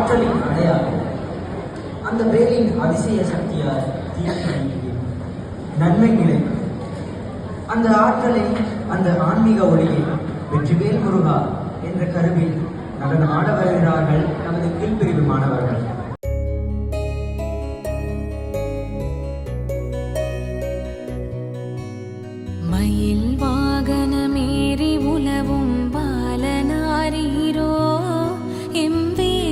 ஆற்றலின் அடையாளம். அந்த வேலின் அதிசய சக்தியால் தீமை நன்மை நிலைக்கும். அந்த ஆற்றலை, அந்த ஆன்மீக ஒளியை வெற்றிவேல் முருகா என்ற கருவில் நடனமாட வருகிறார்கள் நமது கீழ்பிரிவு மாணவர்கள். மயில் வாகனமேறி உலவும் பாலனாரீரோ எம்பேலனாரீரோ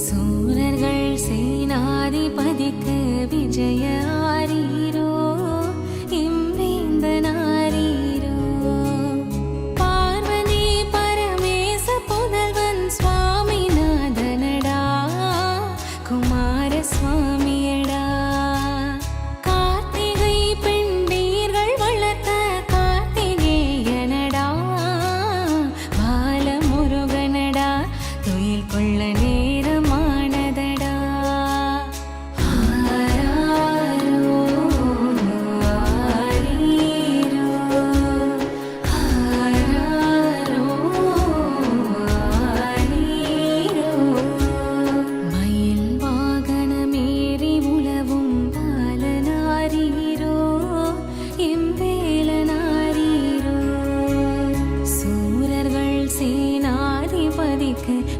சூரர்கள் சேனாதிபதிக்கு விஜய ஆரீரோ எம்பேந்தனாரீரோ பார்வதி பரமேச புதல்வன் சுவாமிநாதனடா குமார சுவாமியடா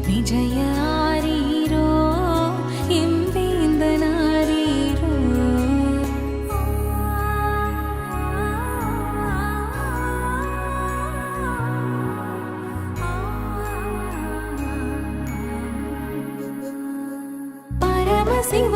விஜய ஆரீரோ எம்பேந்தனாரீரோ பரமசிவ